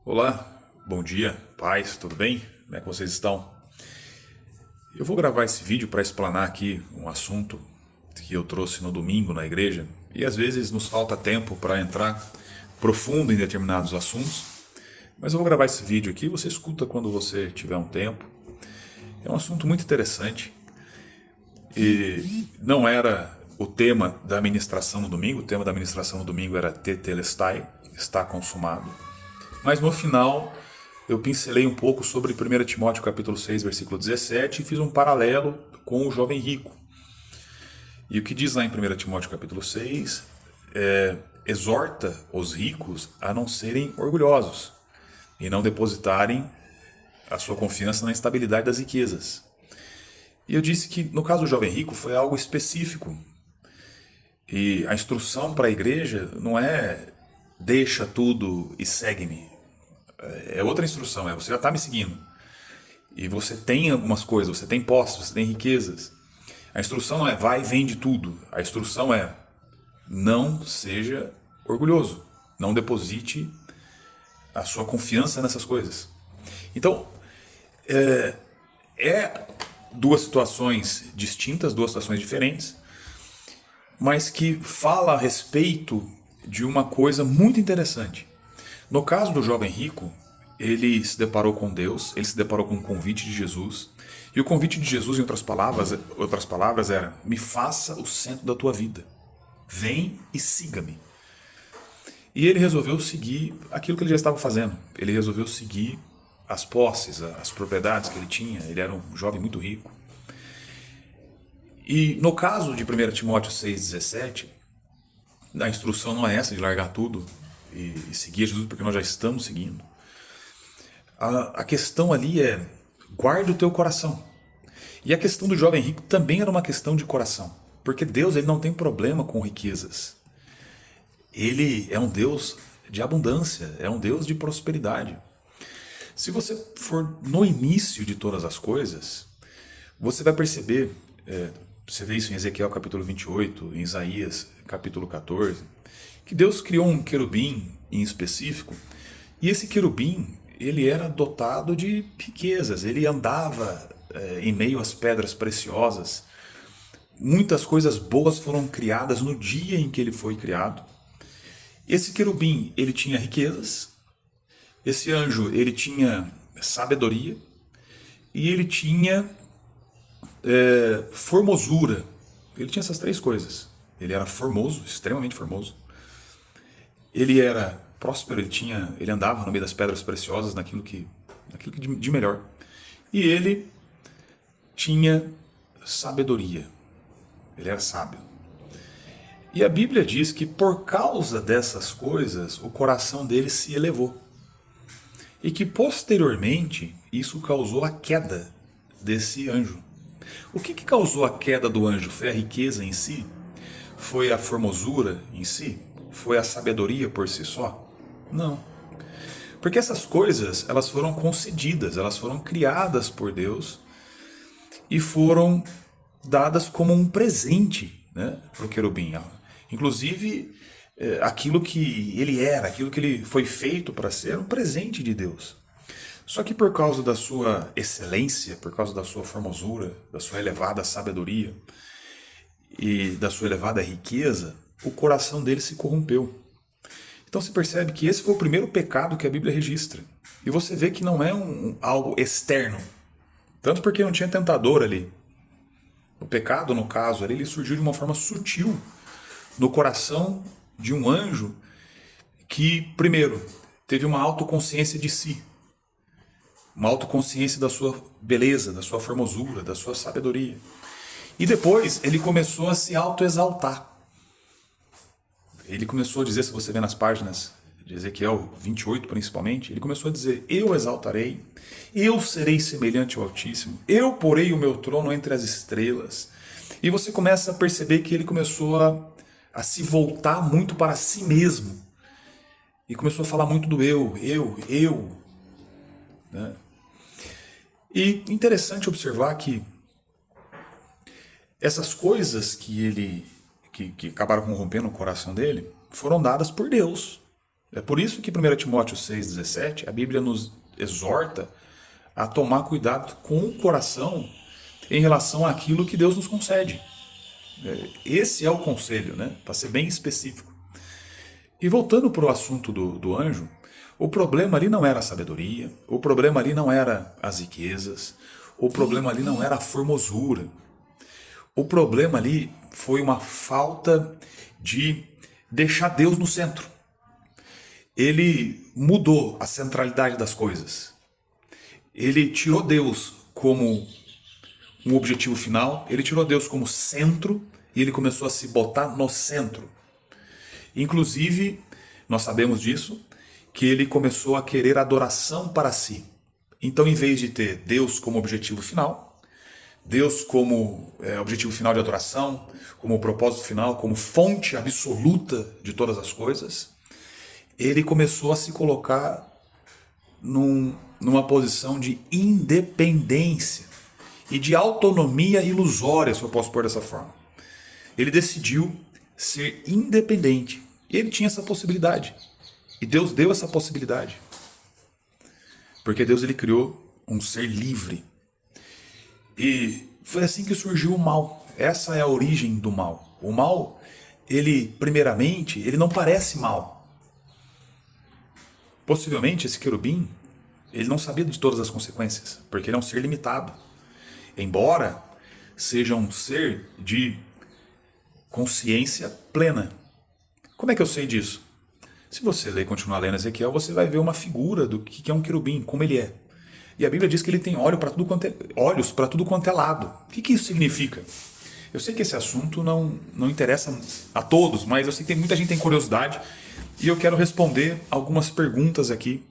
Olá, bom dia, paz, tudo bem? Como é que vocês estão? Eu vou gravar esse vídeo para explanar aqui um assunto que eu trouxe no domingo na igreja e às vezes nos falta tempo para entrar profundo em determinados assuntos, mas eu vou gravar esse vídeo aqui, você escuta quando você tiver um tempo. É um assunto muito interessante e não era o tema da ministração no domingo, o tema da ministração no domingo era Tetelestai, está consumado. Mas no final eu pincelei um pouco sobre 1 Timóteo capítulo 6, versículo 17 e fiz um paralelo com o jovem rico. E o que diz lá em 1 Timóteo capítulo 6 exorta os ricos a não serem orgulhosos e não depositarem a sua confiança na estabilidade das riquezas. E eu disse que no caso do jovem rico foi algo específico. E a instrução para a igreja não é deixa tudo e segue-me. É outra instrução, você já está me seguindo. E você tem algumas coisas, você tem posses, você tem riquezas. A instrução não é vai e vende tudo. A instrução é não seja orgulhoso. Não deposite a sua confiança nessas coisas. Então, é duas situações distintas, duas situações diferentes, mas que fala a respeito de uma coisa muito interessante. No caso do jovem rico, ele se deparou com Deus, ele se deparou com o convite de Jesus, e o convite de Jesus, em outras palavras era, me faça o centro da tua vida, vem e siga-me. E ele resolveu seguir aquilo que ele já estava fazendo, ele resolveu seguir as posses, as propriedades que ele tinha, ele era um jovem muito rico. E no caso de 1 Timóteo 6,17, a instrução não é essa de largar tudo e seguir Jesus, porque nós já estamos seguindo. A questão ali é, guarde o teu coração. E a questão do jovem rico também era uma questão de coração. Porque Deus ele não tem problema com riquezas. Ele é um Deus de abundância, é um Deus de prosperidade. Se você for no início de todas as coisas, você vai perceber, você vê isso em Ezequiel capítulo 28, em Isaías capítulo 14, que Deus criou um querubim em específico, e esse querubim ele era dotado de riquezas, ele andava em meio às pedras preciosas. Muitas coisas boas foram criadas no dia em que ele foi criado. Esse querubim ele tinha riquezas, esse anjo ele tinha sabedoria e ele tinha formosura. Ele tinha essas três coisas. Ele era formoso, extremamente formoso. Ele era próspero, ele andava no meio das pedras preciosas, naquilo que de melhor. E ele tinha sabedoria. Ele era sábio. E a Bíblia diz que por causa dessas coisas, o coração dele se elevou. E que posteriormente, isso causou a queda desse anjo. O que causou a queda do anjo? Foi a riqueza em si? Foi a formosura em si? Foi a sabedoria por si só? Não. Porque essas coisas, elas foram concedidas, elas foram criadas por Deus e foram dadas como um presente, né, para o querubim. Inclusive, aquilo que ele era, aquilo que ele foi feito para ser, era um presente de Deus. Só que por causa da sua excelência, por causa da sua formosura, da sua elevada sabedoria e da sua elevada riqueza, o coração dele se corrompeu. Então se percebe que esse foi o primeiro pecado que a Bíblia registra. E você vê que não é algo externo. Tanto porque não tinha tentador ali. O pecado, no caso, ele surgiu de uma forma sutil no coração de um anjo que, primeiro, teve uma autoconsciência de si. Uma autoconsciência da sua beleza, da sua formosura, da sua sabedoria. E depois ele começou a se autoexaltar. Ele começou a dizer, se você vê nas páginas de Ezequiel 28 principalmente, ele começou a dizer, eu exaltarei, eu serei semelhante ao Altíssimo, eu porei o meu trono entre as estrelas. E você começa a perceber que ele começou a se voltar muito para si mesmo. E começou a falar muito do eu. Né? E interessante observar que essas coisas que acabaram corrompendo o coração dele foram dadas por Deus. É por isso que 1 Timóteo 6,17, a Bíblia nos exorta a tomar cuidado com o coração em relação àquilo que Deus nos concede. Esse é o conselho, né? Para ser bem específico. E voltando para o assunto do anjo, o problema ali não era a sabedoria, o problema ali não era as riquezas, o problema ali não era a formosura. O problema ali foi uma falta de deixar Deus no centro. Ele mudou a centralidade das coisas. Ele tirou Deus como um objetivo final, ele tirou Deus como centro e ele começou a se botar no centro. Inclusive, nós sabemos disso, que ele começou a querer adoração para si. Então, em vez de ter Deus como objetivo final, Deus como objetivo final de adoração, como propósito final, como fonte absoluta de todas as coisas, ele começou a se colocar numa posição de independência e de autonomia ilusória, se eu posso pôr dessa forma. Ele decidiu ser independente. Ele tinha essa possibilidade. E Deus deu essa possibilidade. Porque Deus ele criou um ser livre. E foi assim que surgiu o mal. Essa é a origem do mal. O mal, primeiramente, ele não parece mal. Possivelmente esse querubim, ele não sabia de todas as consequências, porque ele é um ser limitado. Embora seja um ser de consciência plena. Como é que eu sei disso? Se você ler e continuar lendo Ezequiel, você vai ver uma figura do que é um querubim, como ele é. E a Bíblia diz que ele tem olhos para tudo quanto é lado. O que isso significa? Eu sei que esse assunto não interessa a todos, mas eu sei que muita gente tem curiosidade e eu quero responder algumas perguntas aqui,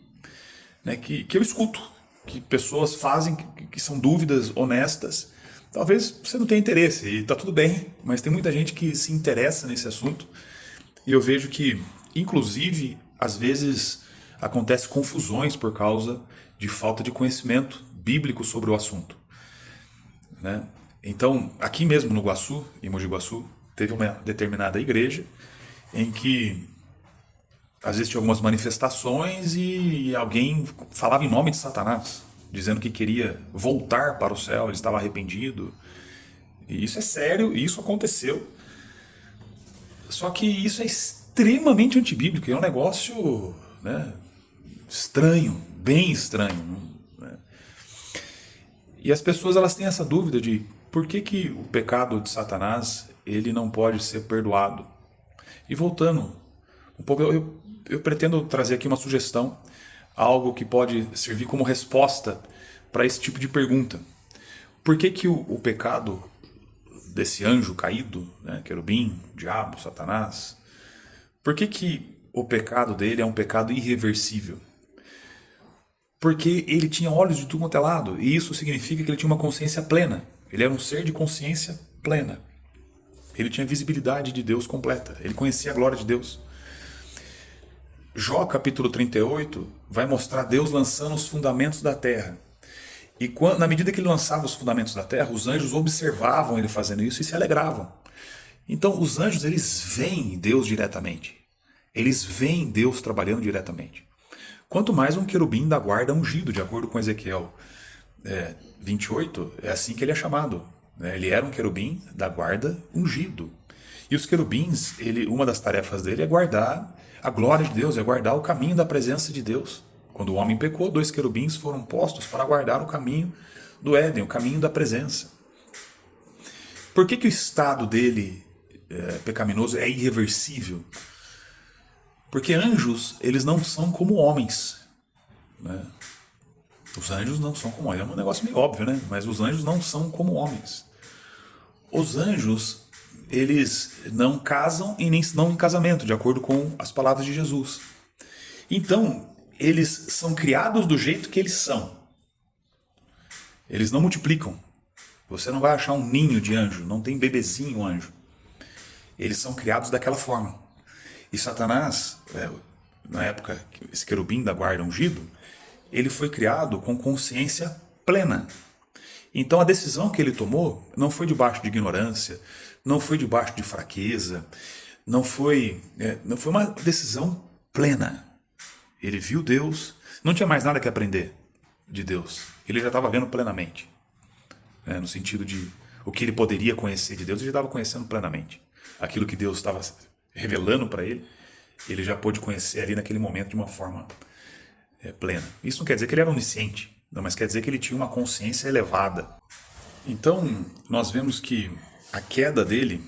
né, que eu escuto, que pessoas fazem, que são dúvidas honestas. Talvez você não tenha interesse, e está tudo bem, mas tem muita gente que se interessa nesse assunto e eu vejo que, inclusive, às vezes acontece confusões por causa de falta de conhecimento bíblico sobre o assunto, né? Então, aqui mesmo no Iguaçu, em Mogi Guaçu, teve uma determinada igreja em que às vezes tinha algumas manifestações e alguém falava em nome de Satanás, dizendo que queria voltar para o céu, ele estava arrependido. E isso é sério, e isso aconteceu. Só que isso é extremamente antibíblico, é um negócio, né, estranho, bem estranho, né? E as pessoas elas têm essa dúvida de por que o pecado de Satanás ele não pode ser perdoado. E voltando um pouco, eu pretendo trazer aqui uma sugestão, algo que pode servir como resposta para esse tipo de pergunta. Por que o pecado desse anjo caído, né, querubim, diabo, Satanás, por que o pecado dele é um pecado irreversível? Porque ele tinha olhos de tudo quanto é lado, e isso significa que ele tinha uma consciência plena. Ele era um ser de consciência plena. Ele tinha visibilidade de Deus completa. Ele conhecia a glória de Deus. Jó capítulo 38 vai mostrar Deus lançando os fundamentos da terra. E na medida que ele lançava os fundamentos da terra, os anjos observavam ele fazendo isso e se alegravam. Então os anjos eles veem Deus diretamente. Eles veem Deus trabalhando diretamente. Quanto mais um querubim da guarda ungido, de acordo com Ezequiel 28, é assim que ele é chamado. Ele era um querubim da guarda ungido. E os querubins, uma das tarefas dele é guardar a glória de Deus, é guardar o caminho da presença de Deus. Quando o homem pecou, 2 querubins foram postos para guardar o caminho do Éden, o caminho da presença. Por que o estado dele pecaminoso é irreversível? Porque anjos, eles não são como homens, né? Os anjos não são como homens. É um negócio meio óbvio, né? Mas os anjos não são como homens. Os anjos, eles não casam e nem estão em casamento, de acordo com as palavras de Jesus. Então, eles são criados do jeito que eles são. Eles não multiplicam. Você não vai achar um ninho de anjo, não tem bebezinho anjo. Eles são criados daquela forma. E Satanás, na época, esse querubim da guarda ungido, ele foi criado com consciência plena. Então a decisão que ele tomou não foi debaixo de ignorância, não foi debaixo de fraqueza, não foi uma decisão plena. ele viu Deus, não tinha mais nada que aprender de Deus. Ele já estava vendo plenamente, né? No sentido de o que ele poderia conhecer de Deus, ele já estava conhecendo plenamente. Aquilo que Deus estava revelando para ele, ele já pôde conhecer ali naquele momento de uma forma plena. Isso não quer dizer que ele era onisciente, não, mas quer dizer que ele tinha uma consciência elevada. Então, nós vemos que a queda dele,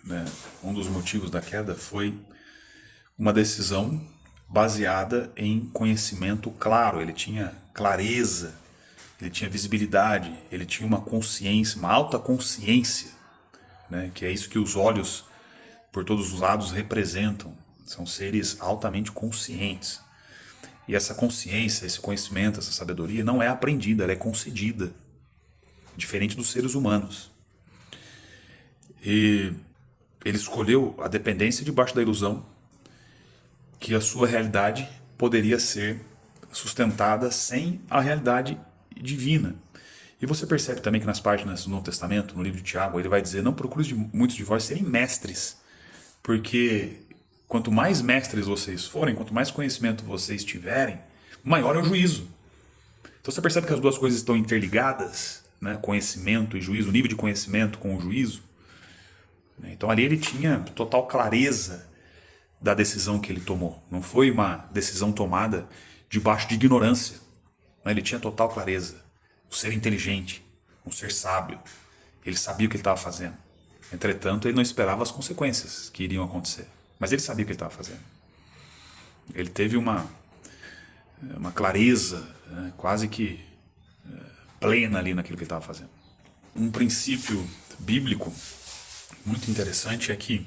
né, um dos motivos da queda foi uma decisão baseada em conhecimento claro. Ele tinha clareza, ele tinha visibilidade, ele tinha uma consciência, uma alta consciência, né, que é isso que os olhos por todos os lados representam. São seres altamente conscientes. E essa consciência, esse conhecimento, essa sabedoria não é aprendida, ela é concedida. Diferente dos seres humanos. E ele escolheu a dependência debaixo da ilusão que a sua realidade poderia ser sustentada sem a realidade divina. E você percebe também que nas páginas do Novo Testamento, no livro de Tiago, ele vai dizer: não procure muitos de vós serem mestres, porque quanto mais mestres vocês forem, quanto mais conhecimento vocês tiverem, maior é o juízo. Então você percebe que as duas coisas estão interligadas, né? Conhecimento e juízo, o nível de conhecimento com o juízo. Então ali ele tinha total clareza da decisão que ele tomou. Não foi uma decisão tomada debaixo de ignorância. Ele tinha total clareza. Um ser inteligente, um ser sábio. Ele sabia o que ele estava fazendo. Entretanto, ele não esperava as consequências que iriam acontecer. Mas ele sabia o que ele estava fazendo. Ele teve uma clareza, né, quase que plena ali naquilo que ele estava fazendo. Um princípio bíblico muito interessante é que,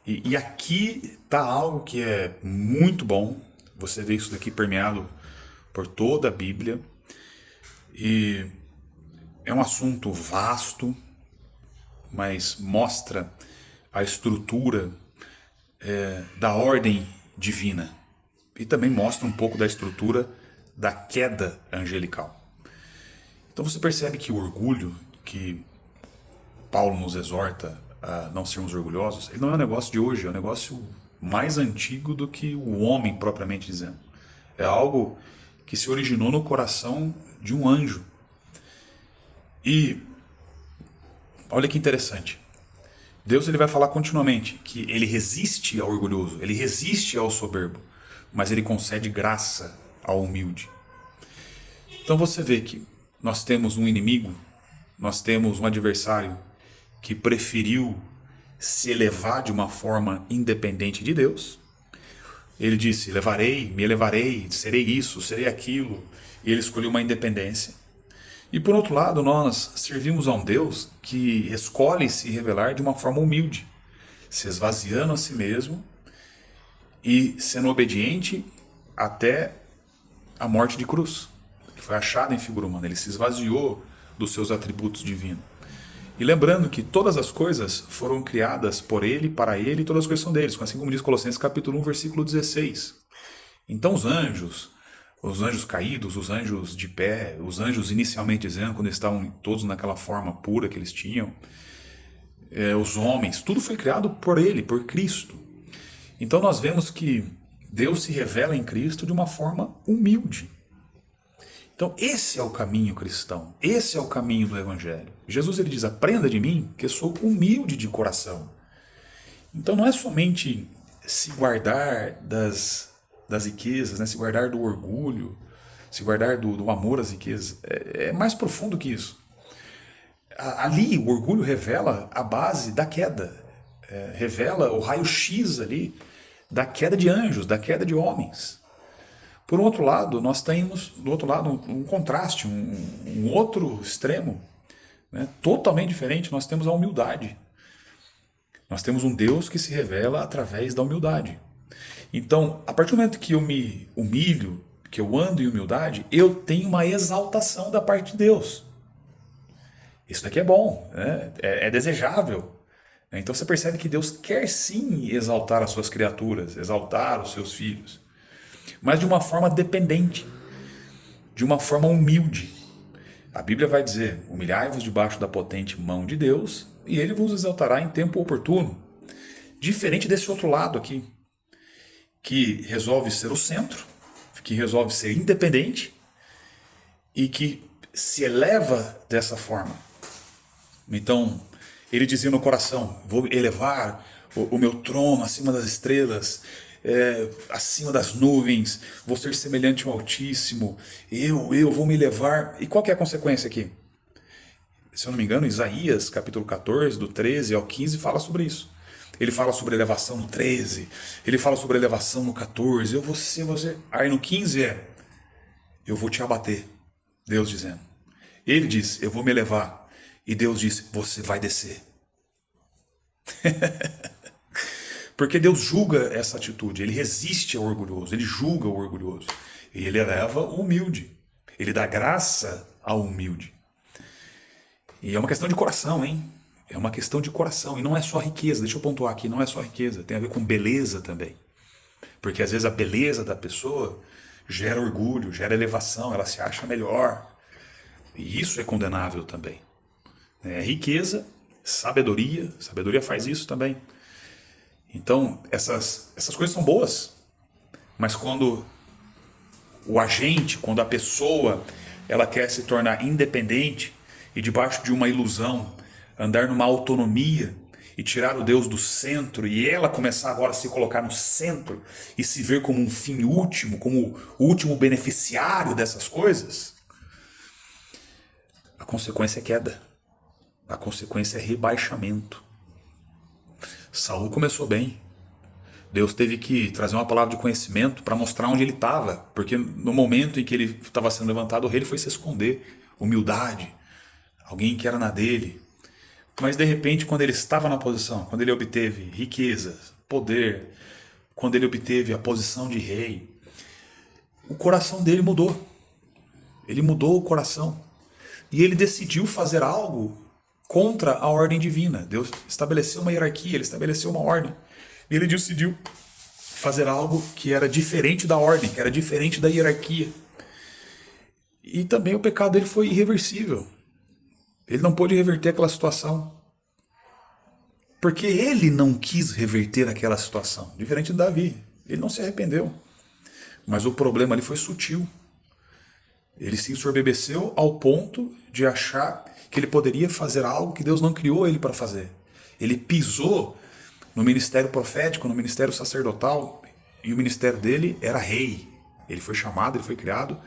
e aqui está algo que é muito bom, você vê isso daqui permeado por toda a Bíblia, e é um assunto vasto, mas mostra a estrutura da ordem divina, e também mostra um pouco da estrutura da queda angelical. Então você percebe que o orgulho que Paulo nos exorta a não sermos orgulhosos, ele não é um negócio de hoje, é um negócio mais antigo do que o homem propriamente dizendo. É algo que se originou no coração de um anjo. E olha que interessante. Deus ele vai falar continuamente que ele resiste ao orgulhoso, ele resiste ao soberbo, mas ele concede graça ao humilde. Então você vê que nós temos um inimigo, nós temos um adversário que preferiu se elevar de uma forma independente de Deus. Ele disse: me elevarei, serei isso, serei aquilo. E ele escolheu uma independência. E por outro lado, nós servimos a um Deus que escolhe se revelar de uma forma humilde, se esvaziando a si mesmo e sendo obediente até a morte de cruz. Ele foi achado em figura humana, ele se esvaziou dos seus atributos divinos. E lembrando que todas as coisas foram criadas por ele, para ele, e todas as coisas são deles, assim como diz Colossenses capítulo 1, versículo 16. Então os anjos caídos, os anjos de pé, os anjos inicialmente dizendo, quando estavam todos naquela forma pura que eles tinham, os homens, tudo foi criado por ele, por Cristo. Então nós vemos que Deus se revela em Cristo de uma forma humilde. Então esse é o caminho cristão, esse é o caminho do Evangelho. Jesus ele diz: aprenda de mim, que eu sou humilde de coração. Então não é somente se guardar das riquezas, né? Se guardar do orgulho, se guardar do amor às riquezas. É mais profundo que isso. Ali o orgulho revela a base da queda, revela o raio-x ali da queda de anjos, da queda de homens. Por outro lado, nós temos do outro lado um contraste, um outro extremo, né, totalmente diferente. Nós temos a humildade. Nós temos um Deus que se revela através da humildade. Então, a partir do momento que eu me humilho, que eu ando em humildade, eu tenho uma exaltação da parte de Deus. Isso daqui é bom, né? É desejável. Então você percebe que Deus quer sim exaltar as suas criaturas, exaltar os seus filhos, mas de uma forma dependente, de uma forma humilde. A Bíblia vai dizer: humilhai-vos debaixo da potente mão de Deus, e ele vos exaltará em tempo oportuno. Diferente desse outro lado aqui, que resolve ser o centro, que resolve ser independente e que se eleva dessa forma. Então, ele dizia no coração: vou elevar o meu trono acima das estrelas, acima das nuvens, vou ser semelhante ao Altíssimo, eu vou me elevar. E qual que é a consequência aqui? Se eu não me engano, Isaías, capítulo 14, do 13 ao 15, fala sobre isso. Ele fala sobre elevação no 13, ele fala sobre elevação no 14, eu vou ser, você. Aí no 15 eu vou te abater, Deus dizendo. Ele diz: eu vou me elevar. E Deus diz: você vai descer. Porque Deus julga essa atitude, ele resiste ao orgulhoso, ele julga o orgulhoso. E ele eleva o humilde, ele dá graça ao humilde. E é uma questão de coração, hein? É uma questão de coração. E não é só riqueza, deixa eu pontuar aqui, não é só riqueza, tem a ver com beleza também. Porque às vezes a beleza da pessoa gera orgulho, gera elevação, ela se acha melhor. E isso é condenável também. Riqueza, sabedoria faz isso também. Então, essas coisas são boas. Mas quando o agente, quando a pessoa, ela quer se tornar independente e debaixo de uma ilusão, andar numa autonomia e tirar o Deus do centro, e ela começar agora a se colocar no centro e se ver como um fim último, como o último beneficiário dessas coisas, a consequência é queda. A consequência é rebaixamento. Saul começou bem. Deus teve que trazer uma palavra de conhecimento para mostrar onde ele estava, porque no momento em que ele estava sendo levantado, o rei foi se esconder. Humildade, alguém que era na dele. Mas de repente, quando ele estava na posição, quando ele obteve riqueza, poder, quando ele obteve a posição de rei, o coração dele mudou. Ele mudou o coração. E ele decidiu fazer algo contra a ordem divina. Deus estabeleceu uma hierarquia, ele estabeleceu uma ordem. E ele decidiu fazer algo que era diferente da ordem, que era diferente da hierarquia. E também o pecado dele foi irreversível. Ele não pôde reverter aquela situação. Porque ele não quis reverter aquela situação. Diferente de Davi. Ele não se arrependeu. Mas o problema ali foi sutil. Ele se ensoberbeceu ao ponto de achar que ele poderia fazer algo que Deus não criou ele para fazer. Ele pisou no ministério profético, no ministério sacerdotal, e o ministério dele era rei. Ele foi chamado, ele foi criado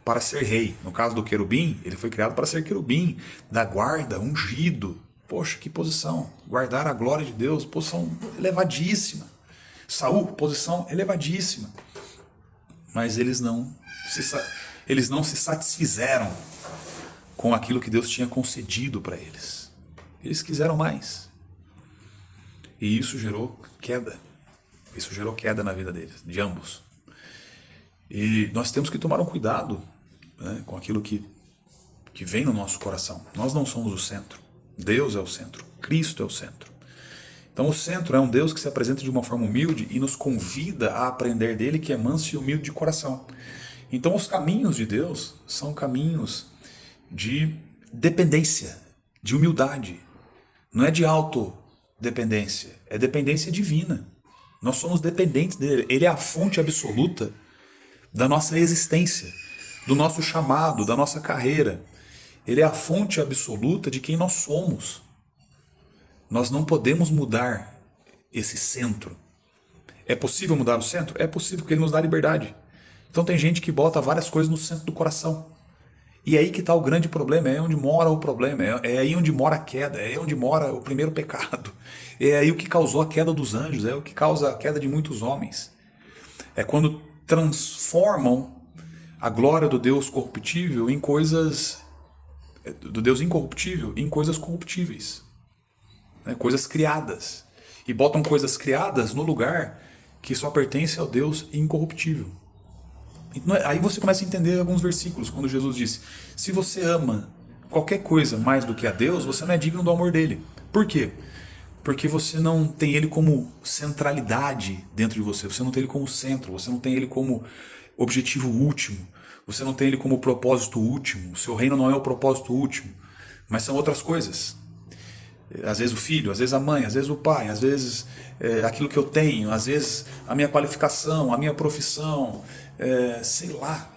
para ser rei. No caso do querubim, ele foi criado para ser querubim, da guarda, ungido. Poxa, que posição! Guardar a glória de Deus, posição elevadíssima. Saul, posição elevadíssima. Mas eles não se satisfizeram com aquilo que Deus tinha concedido para eles. Eles quiseram mais. E isso gerou queda. Isso gerou queda na vida deles, de ambos. E nós temos que tomar um cuidado, né, com aquilo que vem no nosso coração. Nós não somos o centro. Deus é o centro. Cristo é o centro. Então o centro é um Deus que se apresenta de uma forma humilde e nos convida a aprender dele, que é manso e humilde de coração. Então os caminhos de Deus são caminhos de dependência, de humildade. Não é de autodependência, é dependência divina. Nós somos dependentes dele. Ele é a fonte absoluta da nossa existência, do nosso chamado, da nossa carreira. Ele é a fonte absoluta de quem nós somos. Nós não podemos mudar esse centro. É possível mudar o centro? É possível, porque ele nos dá liberdade. Então tem gente que bota várias coisas no centro do coração. E é aí que está o grande problema, é onde mora o problema, é aí onde mora a queda, é aí onde mora o primeiro pecado. É aí o que causou a queda dos anjos, é o que causa a queda de muitos homens. É quando transformam a glória do Deus corruptível em coisas, do Deus incorruptível em coisas corruptíveis, né? Coisas criadas. E botam coisas criadas no lugar que só pertence ao Deus incorruptível. Aí você começa a entender alguns versículos, quando Jesus disse: se você ama qualquer coisa mais do que a Deus, você não é digno do amor dele. Por quê? Porque você não tem ele como centralidade dentro de você, você não tem ele como centro, você não tem ele como objetivo último, você não tem ele como propósito último, o seu reino não é o propósito último, mas são outras coisas. Às vezes o filho, às vezes a mãe, às vezes o pai, às vezes aquilo que eu tenho, às vezes a minha qualificação, a minha profissão, sei lá.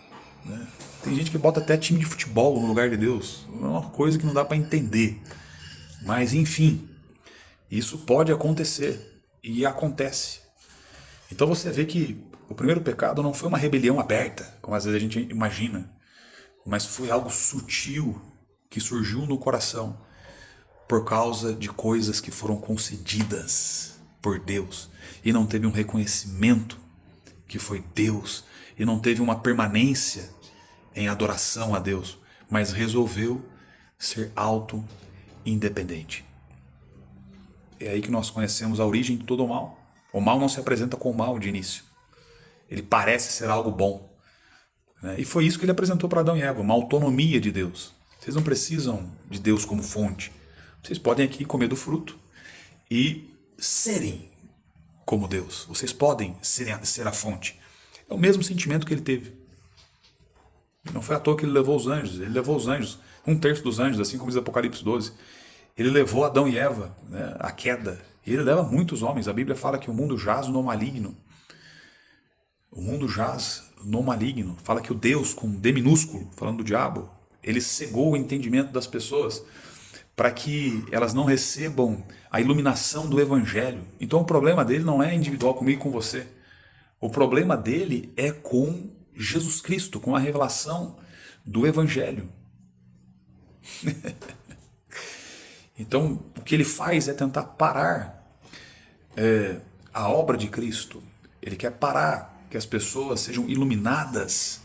Né? Tem gente que bota até time de futebol no lugar de Deus. É uma coisa que não dá para entender. Mas enfim, isso pode acontecer e acontece. Então você vê que o primeiro pecado não foi uma rebelião aberta, como às vezes a gente imagina, mas foi algo sutil que surgiu no coração por causa de coisas que foram concedidas por Deus e não teve um reconhecimento que foi Deus e não teve uma permanência em adoração a Deus, mas resolveu ser auto-independente. É aí que nós conhecemos a origem de todo o mal. O mal não se apresenta como mal de início. Ele parece ser algo bom. Né? E foi isso que ele apresentou para Adão e Eva, uma autonomia de Deus. Vocês não precisam de Deus como fonte. Vocês podem aqui comer do fruto e serem como Deus. Vocês podem ser a fonte. É o mesmo sentimento que ele teve. Não foi à toa que ele levou os anjos. Ele levou os anjos, 1/3 dos anjos, assim como diz Apocalipse 12. Ele levou Adão e Eva, né, à queda. E ele leva muitos homens. A Bíblia fala que o mundo jaz no maligno. O mundo jaz no maligno. Fala que o Deus, com D minúsculo, falando do diabo, ele cegou o entendimento das pessoas para que elas não recebam a iluminação do Evangelho. Então o problema dele não é individual comigo e com você. O problema dele é com Jesus Cristo, com a revelação do Evangelho. Então o que ele faz é tentar parar a obra de Cristo. Ele quer parar que as pessoas sejam iluminadas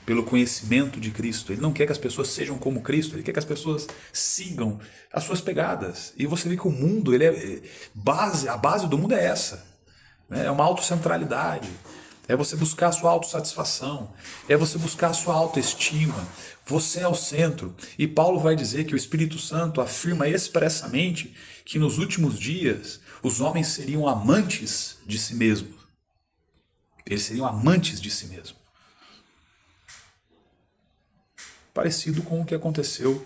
pelo conhecimento de Cristo. Ele não quer que as pessoas sejam como Cristo, ele quer que as pessoas sigam as suas pegadas. E você vê que o mundo, a base do mundo é essa. Né? É uma autocentralidade. É você buscar a sua autossatisfação. É você buscar a sua autoestima. Você é o centro. E Paulo vai dizer que o Espírito Santo afirma expressamente que nos últimos dias os homens seriam amantes de si mesmos. Eles seriam amantes de si mesmos. Parecido com o que aconteceu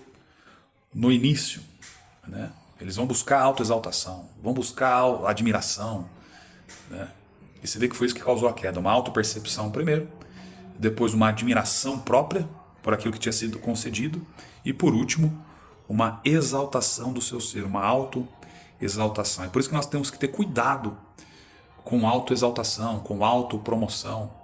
no início. Né? Eles vão buscar autoexaltação, vão buscar admiração. Né? E você vê que foi isso que causou a queda. Uma autopercepção primeiro, depois uma admiração própria por aquilo que tinha sido concedido e por último, uma exaltação do seu ser, uma autoexaltação. É por isso que nós temos que ter cuidado com autoexaltação, com autopromoção.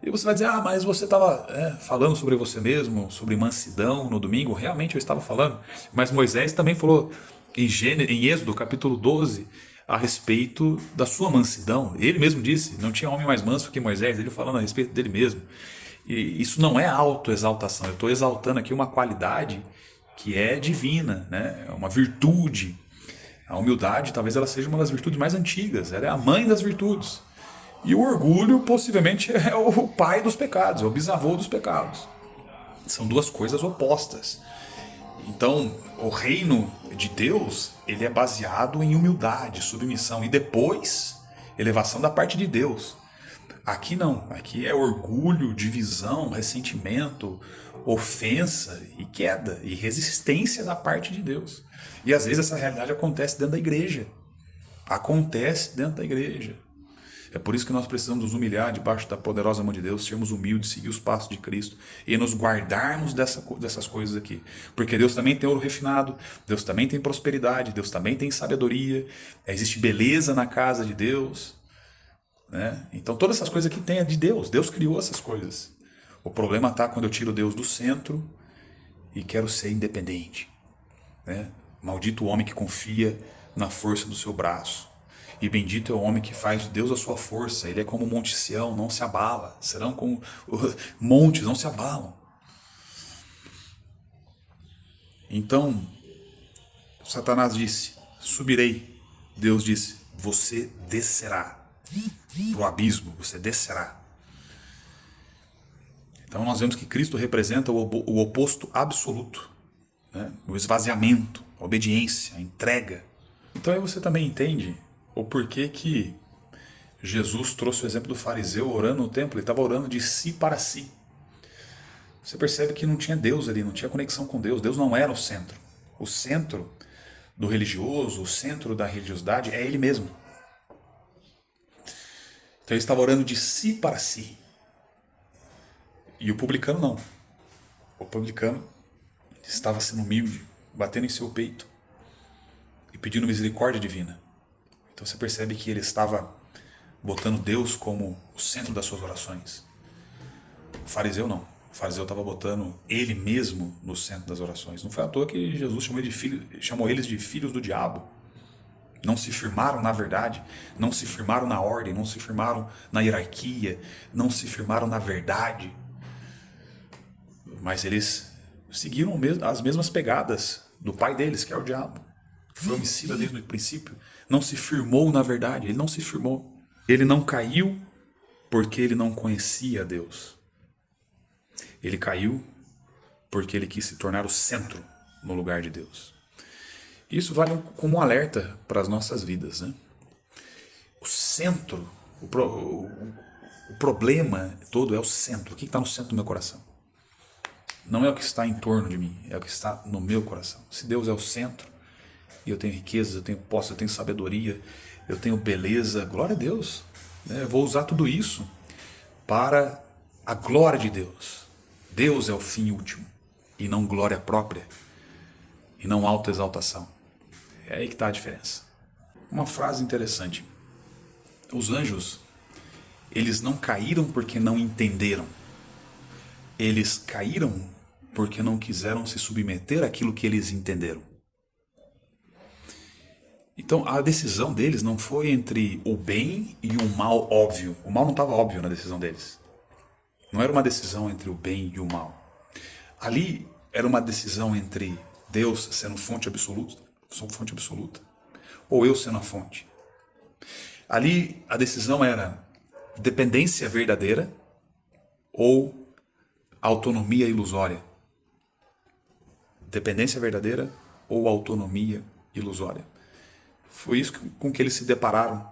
E você vai dizer, mas você estava falando sobre você mesmo, sobre mansidão no domingo. Realmente eu estava falando. Mas Moisés também falou em Êxodo, capítulo 12, a respeito da sua mansidão. Ele mesmo disse, não tinha homem mais manso que Moisés, ele falando a respeito dele mesmo. E isso não é autoexaltação, eu estou exaltando aqui uma qualidade que é divina, né? É uma virtude. A humildade talvez ela seja uma das virtudes mais antigas, ela é a mãe das virtudes. E o orgulho possivelmente é o pai dos pecados, é o bisavô dos pecados. São duas coisas opostas. Então, o reino de Deus, ele é baseado em humildade, submissão e depois elevação da parte de Deus. Aqui não, aqui é orgulho, divisão, ressentimento, ofensa e queda e resistência da parte de Deus. E às vezes essa realidade acontece dentro da igreja. Acontece dentro da igreja. É por isso que nós precisamos nos humilhar debaixo da poderosa mão de Deus, sermos humildes, seguir os passos de Cristo e nos guardarmos dessas coisas aqui. Porque Deus também tem ouro refinado, Deus também tem prosperidade, Deus também tem sabedoria, existe beleza na casa de Deus. Né? Então todas essas coisas aqui tem é de Deus, Deus criou essas coisas. O problema está quando eu tiro Deus do centro e quero ser independente. Né? Maldito o homem que confia na força do seu braço. E bendito é o homem que faz de Deus a sua força. Ele é como o Monte Sião, não se abala. Serão como montes, não se abalam. Então, Satanás disse, subirei. Deus disse, você descerá para o abismo, você descerá. Então nós vemos que Cristo representa o oposto absoluto. Né? O esvaziamento, a obediência, a entrega. Então aí você também entende o porquê que Jesus trouxe o exemplo do fariseu orando no templo. Ele estava orando de si para si. Você percebe que não tinha Deus ali, não tinha conexão com Deus. Deus não era o centro. O centro do religioso, o centro da religiosidade é ele mesmo. Então ele estava orando de si para si. E o publicano não. O publicano estava sendo humilde, batendo em seu peito e pedindo misericórdia divina. Então você percebe que ele estava botando Deus como o centro das suas orações. O fariseu não. O fariseu estava botando ele mesmo no centro das orações. Não foi à toa que Jesus chamou eles de filhos do diabo. Não se firmaram na verdade, não se firmaram na ordem, não se firmaram na hierarquia, não se firmaram na verdade. Mas eles seguiram as mesmas pegadas do pai deles, que é o diabo, que foi homicida desde o princípio. Não se firmou na verdade, ele não se firmou. Ele não caiu porque ele não conhecia Deus. Ele caiu porque ele quis se tornar o centro no lugar de Deus. Isso vale como um alerta para as nossas vidas, né? O centro, o problema todo é o centro. O que está no centro do meu coração? Não é o que está em torno de mim, é o que está no meu coração. Se Deus é o centro, e eu tenho riquezas, eu tenho posse, eu tenho sabedoria, eu tenho beleza, glória a Deus. Eu vou usar tudo isso para a glória de Deus. Deus é o fim último, e não glória própria, e não autoexaltação. É aí que está a diferença. Uma frase interessante. Os anjos, eles não caíram porque não entenderam. Eles caíram porque não quiseram se submeter àquilo que eles entenderam. Então a decisão deles não foi entre o bem e o mal óbvio. O mal não estava óbvio na decisão deles. Não era uma decisão entre o bem e o mal. Ali era uma decisão entre Deus sendo fonte absoluta, ou eu sendo a fonte. Ali a decisão era dependência verdadeira ou autonomia ilusória. Dependência verdadeira ou autonomia ilusória. Foi isso com que eles se depararam.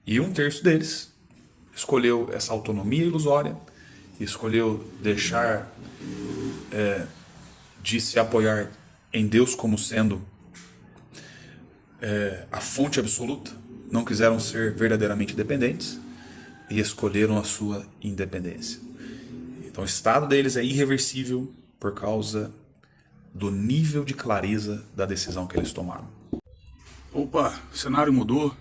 E 1/3 deles escolheu essa autonomia ilusória, escolheu deixar de se apoiar em Deus como sendo a fonte absoluta. Não quiseram ser verdadeiramente dependentes e escolheram a sua independência. Então o estado deles é irreversível por causa do nível de clareza da decisão que eles tomaram. Opa, o cenário mudou,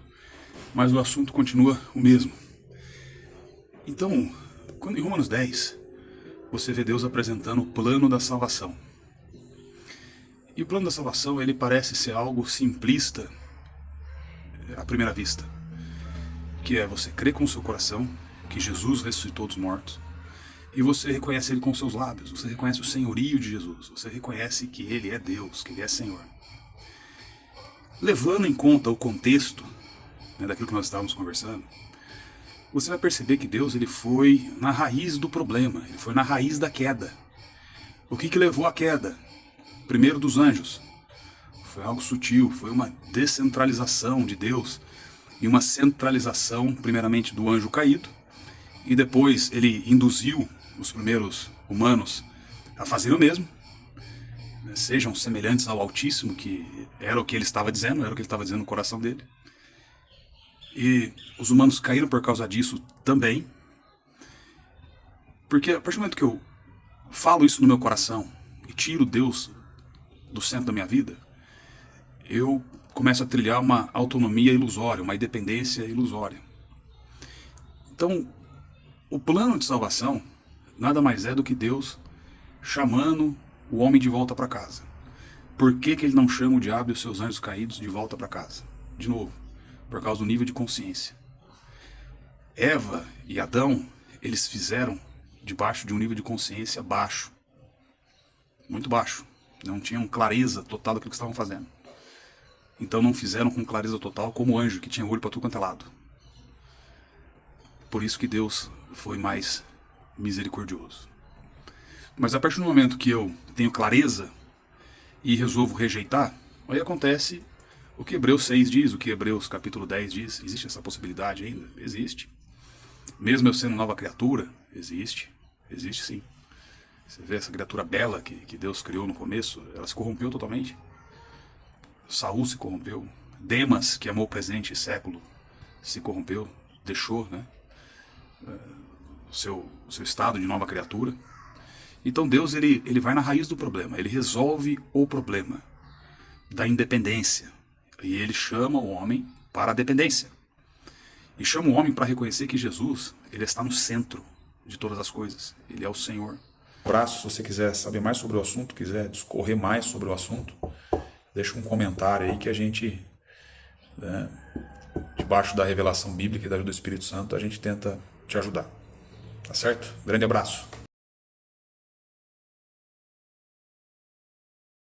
mas o assunto continua o mesmo. Então, quando em Romanos 10, você vê Deus apresentando o plano da salvação. E o plano da salvação, ele parece ser algo simplista à primeira vista. Que é você crer com o seu coração que Jesus ressuscitou dos mortos. E você reconhece Ele com seus lábios. Você reconhece o senhorio de Jesus. Você reconhece que Ele é Deus, que Ele é Senhor. Levando em conta o contexto, né, daquilo que nós estávamos conversando, você vai perceber que Deus ele foi na raiz do problema. Ele foi na raiz da queda. O que levou à queda? Primeiro dos anjos. Foi algo sutil, foi uma descentralização de Deus e uma centralização, primeiramente, do anjo caído, e depois ele induziu os primeiros humanos a fazer o mesmo, né? Sejam semelhantes ao Altíssimo, que era o que ele estava dizendo, era o que ele estava dizendo no coração dele. E os humanos caíram por causa disso também, porque a partir do momento que eu falo isso no meu coração e tiro Deus do centro da minha vida, eu começo a trilhar uma autonomia ilusória, uma independência ilusória. Então, o plano de salvação nada mais é do que Deus chamando o homem de volta para casa. Por que ele não chama o diabo e os seus anjos caídos de volta para casa? De novo, por causa do nível de consciência. Eva e Adão, eles fizeram debaixo de um nível de consciência baixo. Muito baixo. Não tinham clareza total daquilo que estavam fazendo. Então não fizeram com clareza total como o anjo, que tinha olho para tudo quanto é lado. Por isso que Deus foi mais misericordioso. Mas a partir do momento que eu tenho clareza e resolvo rejeitar, aí acontece o que Hebreus 6 diz, o que Hebreus capítulo 10 diz. Existe essa possibilidade ainda? Existe. Mesmo eu sendo nova criatura, existe. Existe sim. Você vê essa criatura bela que Deus criou no começo, ela se corrompeu totalmente. Saul se corrompeu. Demas, que amou o presente século, se corrompeu, deixou, né, o seu estado de nova criatura. Então Deus ele vai na raiz do problema, ele resolve o problema da independência. E ele chama o homem para a dependência. E chama o homem para reconhecer que Jesus ele está no centro de todas as coisas. Ele é o Senhor. Abraço, se você quiser saber mais sobre o assunto, quiser discorrer mais sobre o assunto, deixa um comentário aí que a gente, né, debaixo da revelação bíblica e da ajuda do Espírito Santo, a gente tenta te ajudar. Tá certo? Grande abraço.